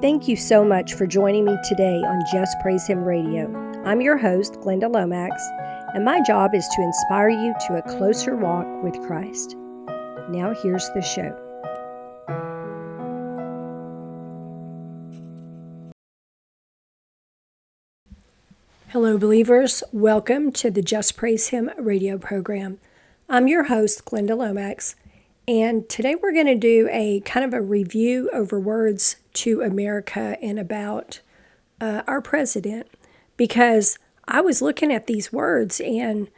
Thank you so much for joining me today on Just Praise Him Radio. I'm your host, Glenda Lomax, and my job is to inspire you to a closer walk with Christ. Now here's the show. Hello, believers. Welcome to the Just Praise Him radio program. I'm your host, Glenda Lomax, and today we're going to do a kind of a review over words to America and about our president, because I was looking at these words and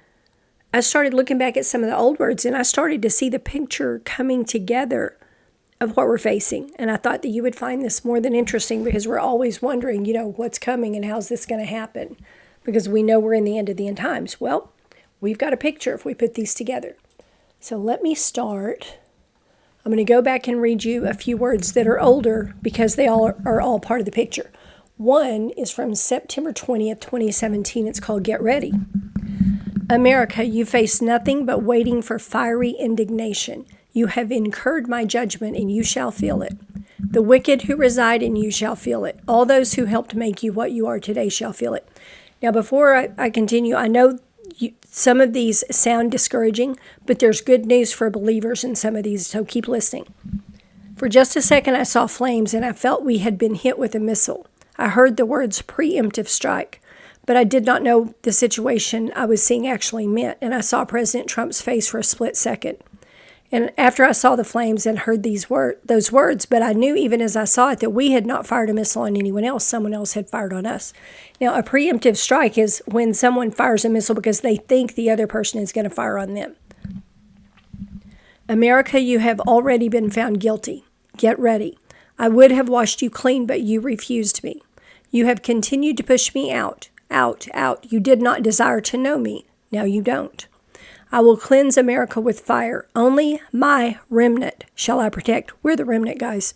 I started looking back at some of the old words and I started to see the picture coming together of what we're facing. And I thought that you would find this more than interesting, because we're always wondering, what's coming and how's this going to happen, because we know we're in the end of the end times. Well, we've got a picture if we put these together. So let me start. I'm going to go back and read you a few words that are older because they are all part of the picture. One is from September 20th, 2017. It's called Get Ready. America, you face nothing but waiting for fiery indignation. You have incurred my judgment, and you shall feel it. The wicked who reside in you shall feel it. All those who helped make you what you are today shall feel it. Now, before I continue, I know some of these sound discouraging, but there's good news for believers in some of these, so keep listening. For just a second, I saw flames, and I felt we had been hit with a missile. I heard the words preemptive strike, but I did not know the situation I was seeing actually meant, and I saw President Trump's face for a split second. And after I saw the flames and heard those words, but I knew even as I saw it that we had not fired a missile on anyone else. Someone else had fired on us. Now, a preemptive strike is when someone fires a missile because they think the other person is going to fire on them. America, you have already been found guilty. Get ready. I would have washed you clean, but you refused me. You have continued to push me out. You did not desire to know me. Now you don't. I will cleanse America with fire. Only my remnant shall I protect. We're the remnant, guys.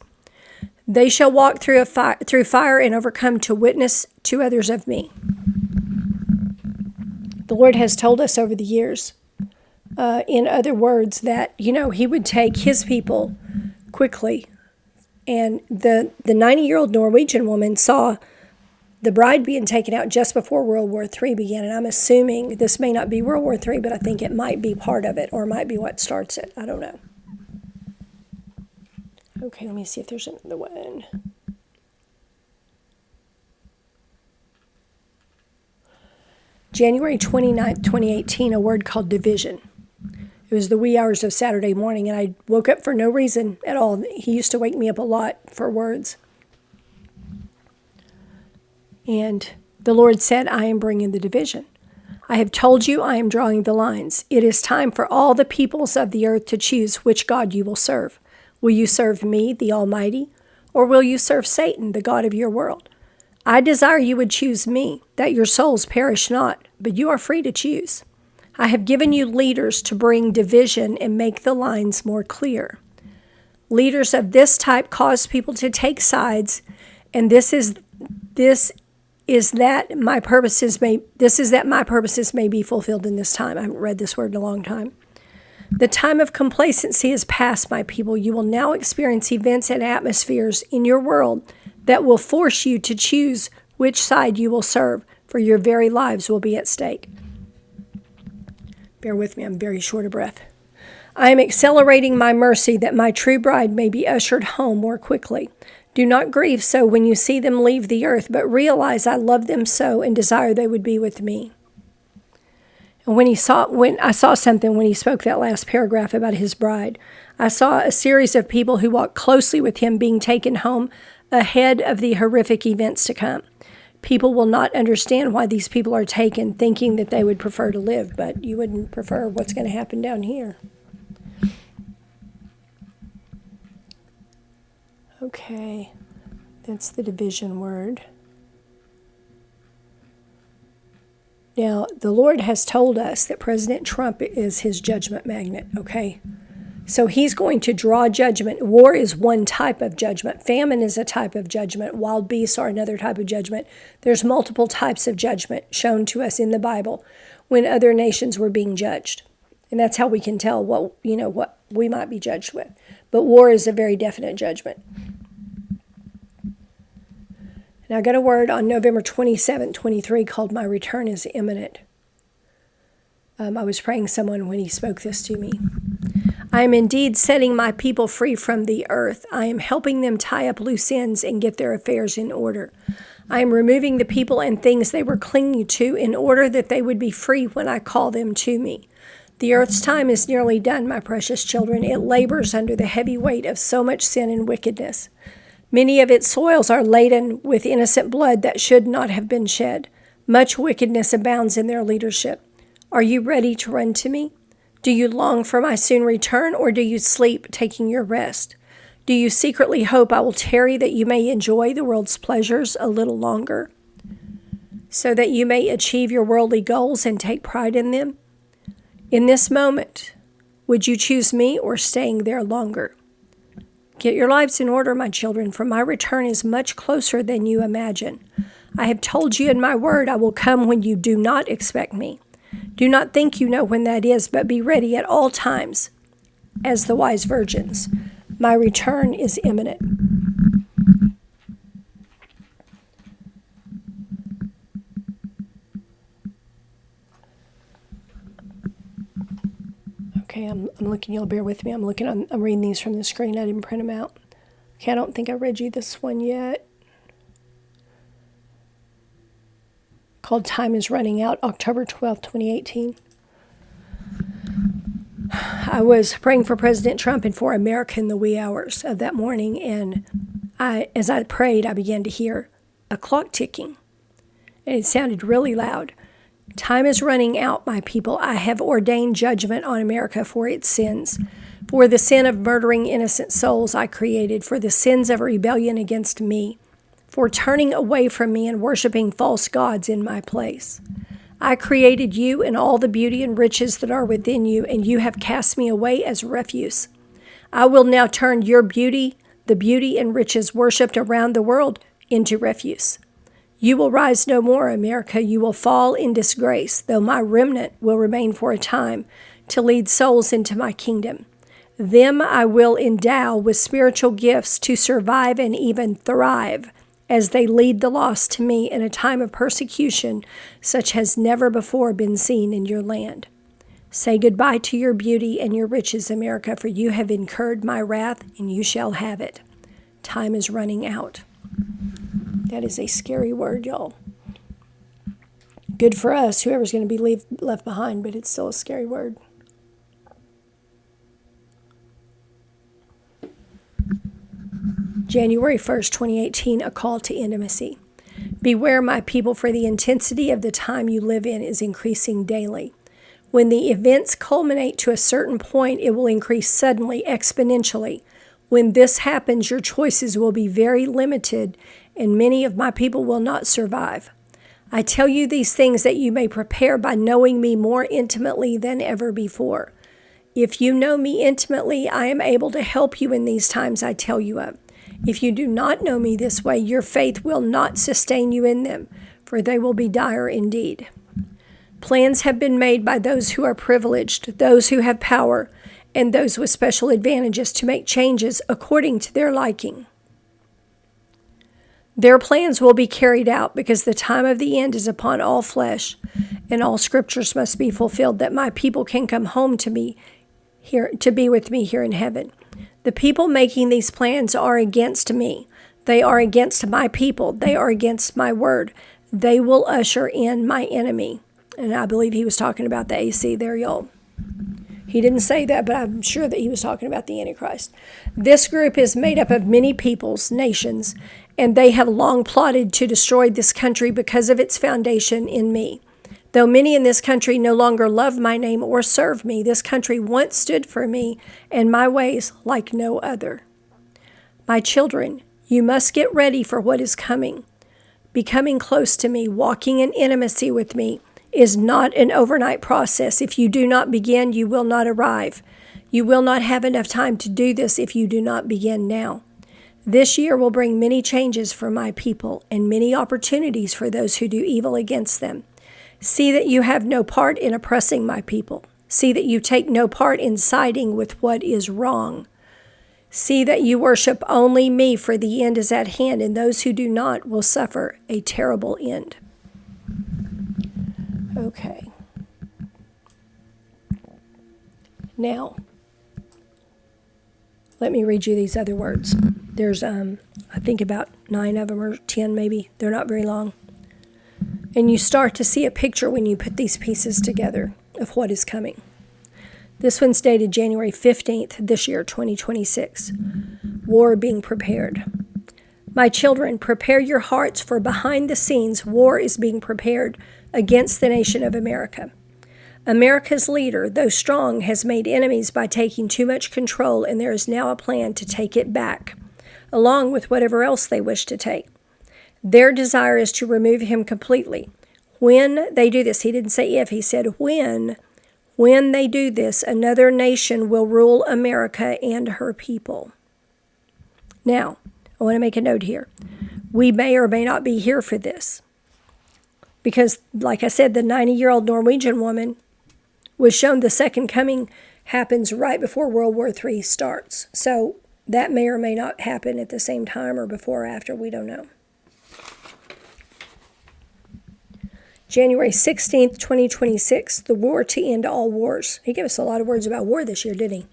They shall walk through fire and overcome to witness to others of me. The Lord has told us over the years, in other words, that, he would take his people quickly. And the 90-year-old Norwegian woman saw the bride being taken out just before World War III began. And I'm assuming this may not be World War III, but I think it might be part of it, or it might be what starts it. I don't know. Okay, let me see if there's another one. January 29th, 2018, a word called division. It was the wee hours of Saturday morning, and I woke up for no reason at all. He used to wake me up a lot for words. And the Lord said, I am bringing the division. I have told you I am drawing the lines. It is time for all the peoples of the earth to choose which God you will serve. Will you serve me, the Almighty, or will you serve Satan, the God of your world? I desire you would choose me, that your souls perish not, but you are free to choose. I have given you leaders to bring division and make the lines more clear. Leaders of this type cause people to take sides, and this is that my purposes may be fulfilled in this time. I haven't read this word in a long time. The time of complacency is past, my people. You will now experience events and atmospheres in your world that will force you to choose which side you will serve, for your very lives will be at stake. Bear with me, I'm very short of breath. I am accelerating my mercy that my true bride may be ushered home more quickly. Do not grieve so when you see them leave the earth, but realize I love them so and desire they would be with me. And when I saw something when he spoke that last paragraph about his bride, I saw a series of people who walked closely with him being taken home ahead of the horrific events to come. People will not understand why these people are taken, thinking that they would prefer to live, but you wouldn't prefer what's going to happen down here. Okay, that's the division word. Now, the Lord has told us that President Trump is his judgment magnet, okay? So he's going to draw judgment. War is one type of judgment. Famine is a type of judgment. Wild beasts are another type of judgment. There's multiple types of judgment shown to us in the Bible when other nations were being judged. And that's how we can tell what we might be judged with. But war is a very definite judgment. And I got a word on November 27, 23 called My Return is Imminent. I was praying someone when he spoke this to me. I am indeed setting my people free from the earth. I am helping them tie up loose ends and get their affairs in order. I am removing the people and things they were clinging to in order that they would be free when I call them to me. The earth's time is nearly done, my precious children. It labors under the heavy weight of so much sin and wickedness. Many of its soils are laden with innocent blood that should not have been shed. Much wickedness abounds in their leadership. Are you ready to run to me? Do you long for my soon return, or do you sleep, taking your rest? Do you secretly hope I will tarry that you may enjoy the world's pleasures a little longer, so that you may achieve your worldly goals and take pride in them? In this moment, would you choose me or staying there longer? Get your lives in order, my children, for my return is much closer than you imagine. I have told you in my word I will come when you do not expect me. Do not think you know when that is, but be ready at all times, as the wise virgins. My return is imminent. Okay, I'm looking. You'll bear with me. I'm reading these from the screen. I didn't print them out. Okay, I don't think I read you this one yet. Called Time is Running Out, October 12th, 2018. I was praying for President Trump and for America in the wee hours of that morning, and as I prayed, I began to hear a clock ticking, and it sounded really loud. Time is running out, my people. I have ordained judgment on America for its sins. For the sin of murdering innocent souls I created, for the sins of rebellion against me, for turning away from me and worshiping false gods in my place. I created you and all the beauty and riches that are within you, and you have cast me away as refuse. I will now turn your beauty, the beauty and riches worshipped around the world, into refuse. You will rise no more, America. You will fall in disgrace, though my remnant will remain for a time to lead souls into my kingdom. Them I will endow with spiritual gifts to survive and even thrive as they lead the lost to me in a time of persecution such has never before been seen in your land. Say goodbye to your beauty and your riches, America, for you have incurred my wrath, and you shall have it. Time is running out. That is a scary word, y'all. Good for us, whoever's going to be left behind, but it's still a scary word. January 1st, 2018, a call to intimacy. Beware, my people, for the intensity of the time you live in is increasing daily. When the events culminate to a certain point, it will increase suddenly, exponentially. When this happens, your choices will be very limited, and many of my people will not survive. I tell you these things that you may prepare by knowing me more intimately than ever before. If you know me intimately, I am able to help you in these times I tell you of. If you do not know me this way, your faith will not sustain you in them, for they will be dire indeed. Plans have been made by those who are privileged, those who have power, and those with special advantages to make changes according to their liking. Their plans will be carried out because the time of the end is upon all flesh, and all scriptures must be fulfilled that my people can come home to me here to be with me here in heaven. The people making these plans are against me. They are against my people. They are against my word. They will usher in my enemy. And I believe he was talking about the AC there, y'all. He didn't say that, but I'm sure that he was talking about the Antichrist. This group is made up of many peoples, nations, and they have long plotted to destroy this country because of its foundation in me. Though many in this country no longer love my name or serve me, this country once stood for me and my ways like no other. My children, you must get ready for what is coming. Becoming close to me, walking in intimacy with me, is not an overnight process. If you do not begin, you will not arrive. You will not have enough time to do this if you do not begin now. This year will bring many changes for my people and many opportunities for those who do evil against them. See that you have no part in oppressing my people. See that you take no part in siding with what is wrong. See that you worship only me, for the end is at hand, and those who do not will suffer a terrible end. Okay. Now, let me read you these other words. There's, I think about 9 of them or 10 maybe. They're not very long. And you start to see a picture when you put these pieces together of what is coming. This one's dated January 15th this year, 2026. War being prepared. My children, prepare your hearts, for behind the scenes, war is being prepared against the nation of America. America's leader, though strong, has made enemies by taking too much control, and there is now a plan to take it back, along with whatever else they wish to take. Their desire is to remove him completely. When they do this, he didn't say if, he said when they do this, another nation will rule America and her people. Now, I want to make a note here. We may or may not be here for this. Because, like I said, the 90-year-old Norwegian woman was shown the second coming happens right before World War III starts. So that may or may not happen at the same time or before or after. We don't know. January 16th, 2026, the war to end all wars. He gave us a lot of words about war this year, didn't he?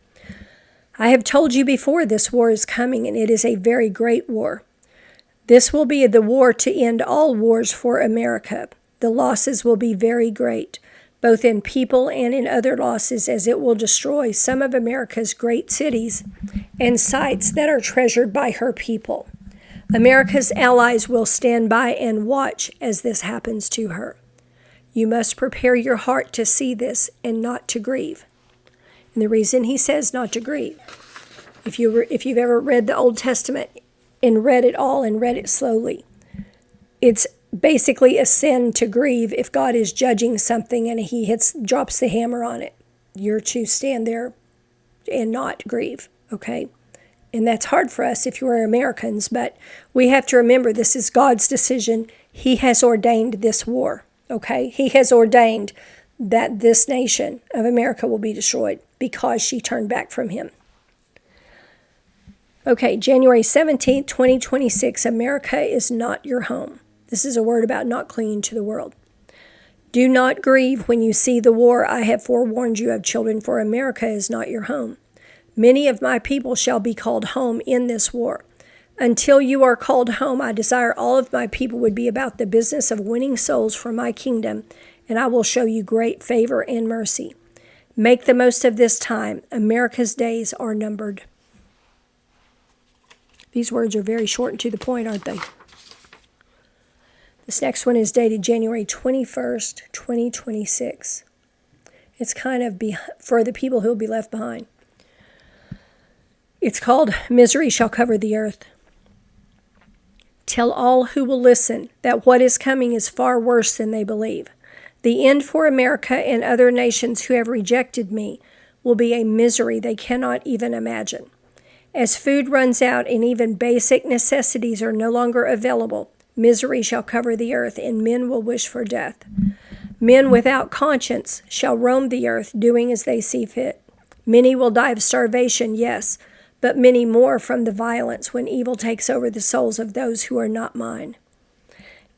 I have told you before this war is coming, and it is a very great war. This will be the war to end all wars for America. The losses will be very great, both in people and in other losses, as it will destroy some of America's great cities and sites that are treasured by her people. America's allies will stand by and watch as this happens to her. You must prepare your heart to see this and not to grieve. And the reason he says not to grieve, if you've ever read the Old Testament and read it all and read it slowly, it's basically a sin to grieve if God is judging something and he drops the hammer on it. You're to stand there and not grieve, okay? And that's hard for us if you're Americans, but we have to remember this is God's decision. He has ordained this war, okay? He has ordained that this nation of America will be destroyed because she turned back from him. Okay, January 17th, 2026, America is not your home. This is a word about not clinging to the world. Do not grieve when you see the war I have forewarned you of, children, for America is not your home. Many of my people shall be called home in this war. Until you are called home, I desire all of my people would be about the business of winning souls for my kingdom, and I will show you great favor and mercy. Make the most of this time. America's days are numbered. These words are very short and to the point, aren't they? This next one is dated January 21st, 2026. It's kind of for the people who will be left behind. It's called Misery Shall Cover the Earth. Tell all who will listen that what is coming is far worse than they believe. The end for America and other nations who have rejected me will be a misery they cannot even imagine. As food runs out and even basic necessities are no longer available, misery shall cover the earth, and men will wish for death. Men without conscience shall roam the earth, doing as they see fit. Many will die of starvation, yes, but many more from the violence when evil takes over the souls of those who are not mine.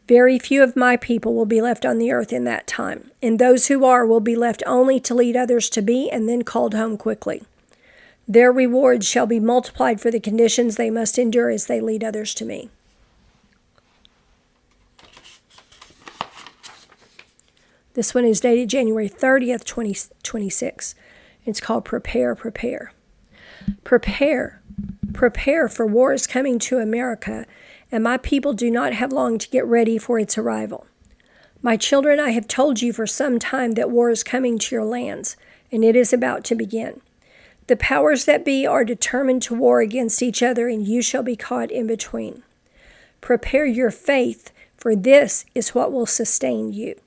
Very few of my people will be left on the earth in that time, and those who are will be left only to lead others to be and then called home quickly. Their rewards shall be multiplied for the conditions they must endure as they lead others to me. This one is dated January 30th, 2026. It's called Prepare, Prepare. Prepare. Prepare, for war is coming to America, and my people do not have long to get ready for its arrival. My children, I have told you for some time that war is coming to your lands, and it is about to begin. The powers that be are determined to war against each other, and you shall be caught in between. Prepare your faith, for this is what will sustain you.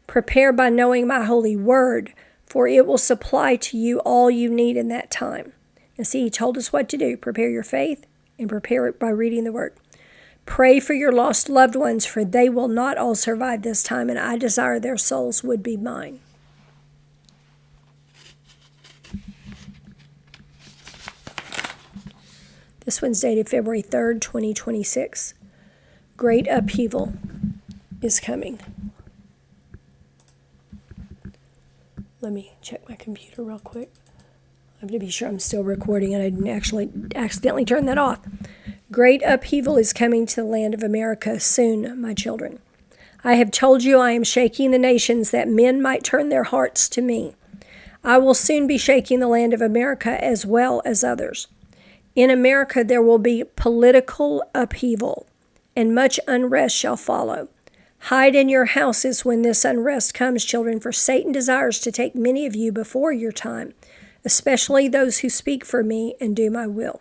Prepare by knowing my holy word, for it will supply to you all you need in that time. And see, he told us what to do. Prepare your faith and prepare it by reading the word. Pray for your lost loved ones, for they will not all survive this time, and I desire their souls would be mine. This one's dated February 3rd, 2026. Great upheaval is coming. Let me check my computer real quick. I have to be sure I'm still recording and I didn't actually accidentally turn that off. Great upheaval is coming to the land of America soon, my children. I have told you I am shaking the nations that men might turn their hearts to me. I will soon be shaking the land of America as well as others. In America there will be political upheaval, and much unrest shall follow. Hide in your houses when this unrest comes, children, for Satan desires to take many of you before your time, especially those who speak for me and do my will.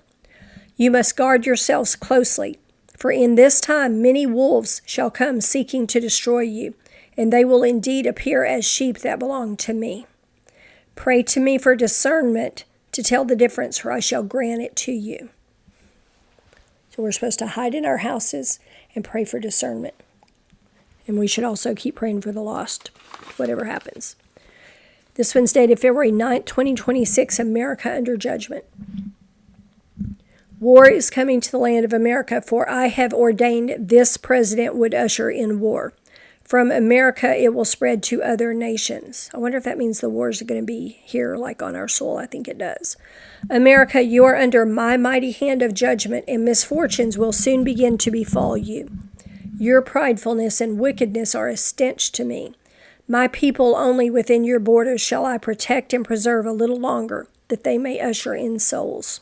You must guard yourselves closely, for in this time many wolves shall come seeking to destroy you, and they will indeed appear as sheep that belong to me. Pray to me for discernment to tell the difference, for I shall grant it to you. So we're supposed to hide in our houses and pray for discernment. And we should also keep praying for the lost, whatever happens. This one's dated February 9th, 2026, America under judgment. War is coming to the land of America, for I have ordained this president would usher in war. From America, it will spread to other nations. I wonder if that means the wars are going to be here, like on our soil. I think it does. America, you are under my mighty hand of judgment, and misfortunes will soon begin to befall you. Your pridefulness and wickedness are a stench to me. My people only within your borders shall I protect and preserve a little longer, that they may usher in souls.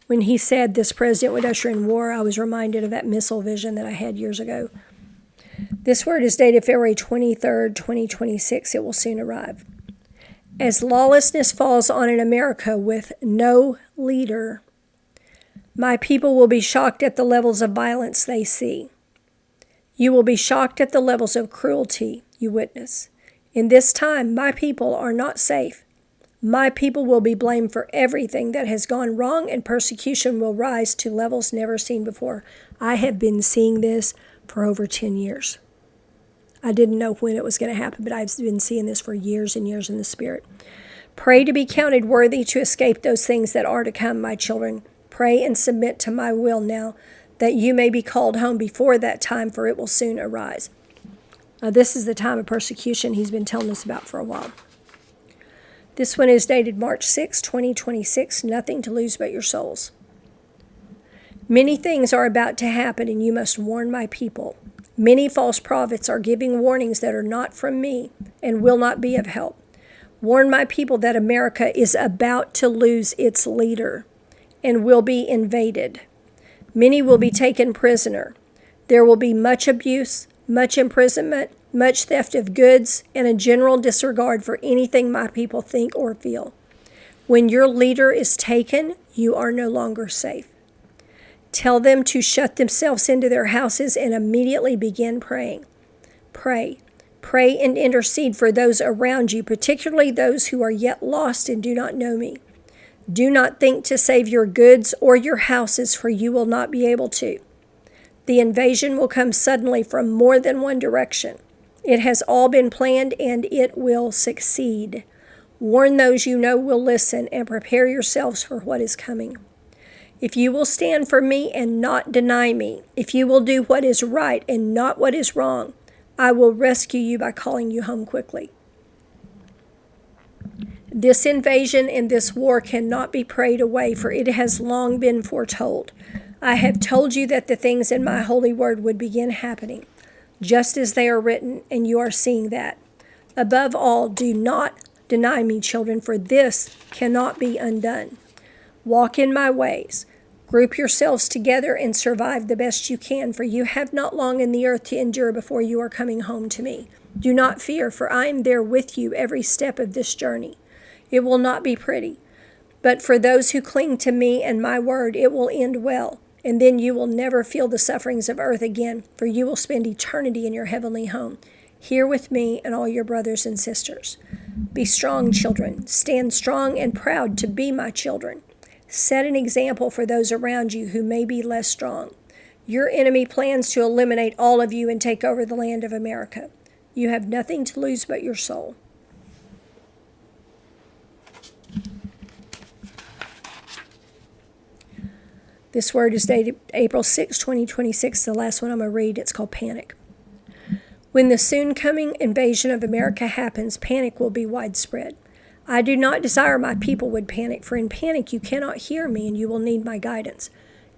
When he said this president would usher in war, I was reminded of that missile vision that I had years ago. This word is dated February 23rd, 2026. It will soon arrive. As lawlessness falls on an America with no leader, my people will be shocked at the levels of violence they see. You will be shocked at the levels of cruelty you witness. In this time, my people are not safe. My people will be blamed for everything that has gone wrong, and persecution will rise to levels never seen before. I have been seeing this for over 10 years. I didn't know when it was going to happen, but I've been seeing this for years and years in the Spirit. Pray to be counted worthy to escape those things that are to come, my children. Pray and submit to my will now, that you may be called home before that time, for it will soon arise. This is the time of persecution he's been telling us about for a while. This one is dated March 6, 2026. Nothing to lose but your souls. Many things are about to happen, and you must warn my people. Many false prophets are giving warnings that are not from me and will not be of help. Warn my people that America is about to lose its leader and will be invaded. Many will be taken prisoner. There will be much abuse, much imprisonment, much theft of goods, and a general disregard for anything my people think or feel. When your leader is taken, you are no longer safe. Tell them to shut themselves into their houses and immediately begin praying. Pray. Pray and intercede for those around you, particularly those who are yet lost and do not know me. Do not think to save your goods or your houses, for you will not be able to. The invasion will come suddenly from more than one direction. It has all been planned, and it will succeed. Warn those you know will listen, and prepare yourselves for what is coming. If you will stand for me and not deny me, if you will do what is right and not what is wrong, I will rescue you by calling you home quickly. This invasion and this war cannot be prayed away, for it has long been foretold. I have told you that the things in my holy word would begin happening, just as they are written, and you are seeing that. Above all, do not deny me, children, for this cannot be undone. Walk in my ways. Group yourselves together and survive the best you can, for you have not long in the earth to endure before you are coming home to me. Do not fear, for I am there with you every step of this journey. It will not be pretty, but for those who cling to me and my word, it will end well, and then you will never feel the sufferings of earth again, for you will spend eternity in your heavenly home, here with me and all your brothers and sisters. Be strong, children. Stand strong and proud to be my children. Set an example for those around you who may be less strong. Your enemy plans to eliminate all of you and take over the land of America. You have nothing to lose but your soul. This word is dated April 6, 2026, the last one I'm going to read. It's called panic. When the soon coming invasion of America happens, panic will be widespread. I do not desire my people would panic, for in panic you cannot hear me and you will need my guidance.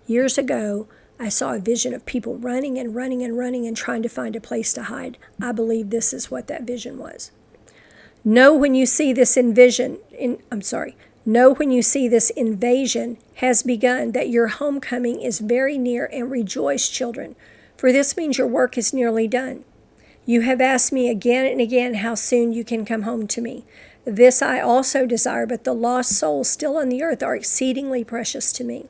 Years ago, I saw a vision of people running and running and running and trying to find a place to hide. I believe this is what that vision was. Know when you see this invasion has begun, that your homecoming is very near, and rejoice, children, for this means your work is nearly done. You have asked me again and again how soon you can come home to me. This I also desire, but the lost souls still on the earth are exceedingly precious to me.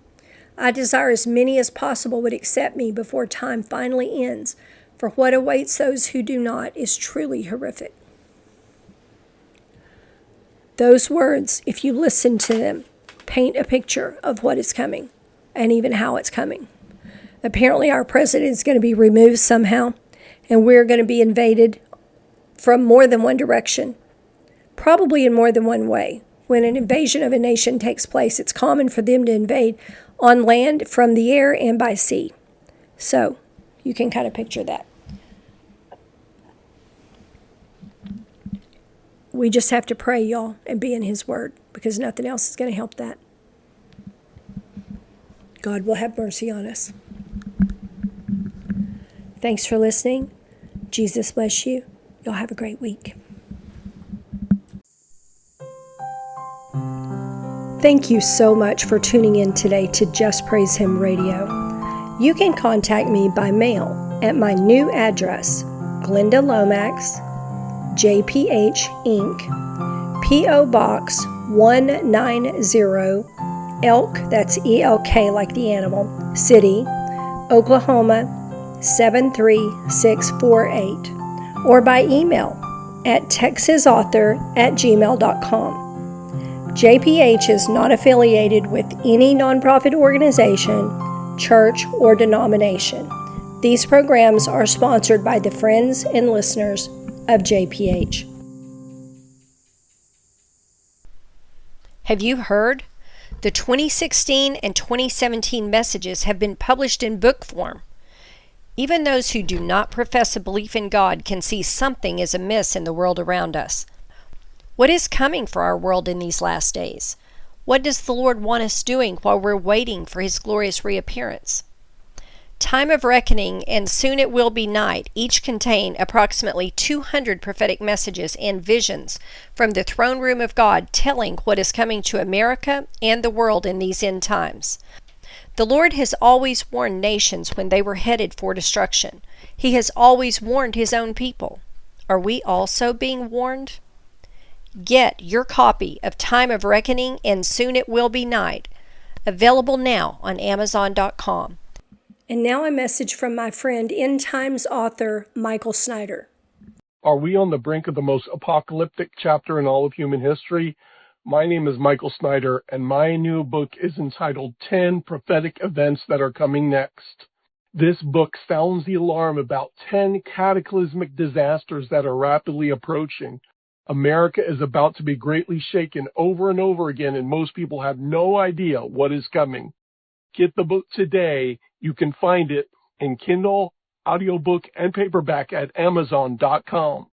I desire as many as possible would accept me before time finally ends, for what awaits those who do not is truly horrific. Those words, if you listen to them, paint a picture of what is coming and even how it's coming. Apparently our president is going to be removed somehow, and we're going to be invaded from more than one direction, probably in more than one way. When an invasion of a nation takes place, it's common for them to invade on land, from the air, and by sea. So you can kind of picture that. We just have to pray, y'all, and be in His Word, because nothing else is going to help that. God will have mercy on us. Thanks for listening. Jesus bless you. Y'all have a great week. Thank you so much for tuning in today to Just Praise Him Radio. You can contact me by mail at my new address, Glenda Lomax, JPH Inc., P.O. Box 190, Elk, that's ELK like the animal, City, Oklahoma 73648, or by email at texasauthor@gmail.com. JPH is not affiliated with any nonprofit organization, church, or denomination. These programs are sponsored by the friends and listeners of JPH. Have you heard? The 2016 and 2017 messages have been published in book form. Even those who do not profess a belief in God can see something is amiss in the world around us. What is coming for our world in these last days? What does the Lord want us doing while we're waiting for His glorious reappearance? Time of Reckoning and Soon It Will Be Night each contain approximately 200 prophetic messages and visions from the throne room of God telling what is coming to America and the world in these end times. The Lord has always warned nations when they were headed for destruction. He has always warned His own people. Are we also being warned? Get your copy of Time of Reckoning and Soon It Will Be Night, available now on Amazon.com. And now a message from my friend, End Times author Michael Snyder. Are we on the brink of the most apocalyptic chapter in all of human history? My name is Michael Snyder, and my new book is entitled 10 Prophetic Events That Are Coming Next. This book sounds the alarm about 10 cataclysmic disasters that are rapidly approaching. America is about to be greatly shaken over and over again, and most people have no idea what is coming. Get the book today. You can find it in Kindle, audiobook, and paperback at Amazon.com.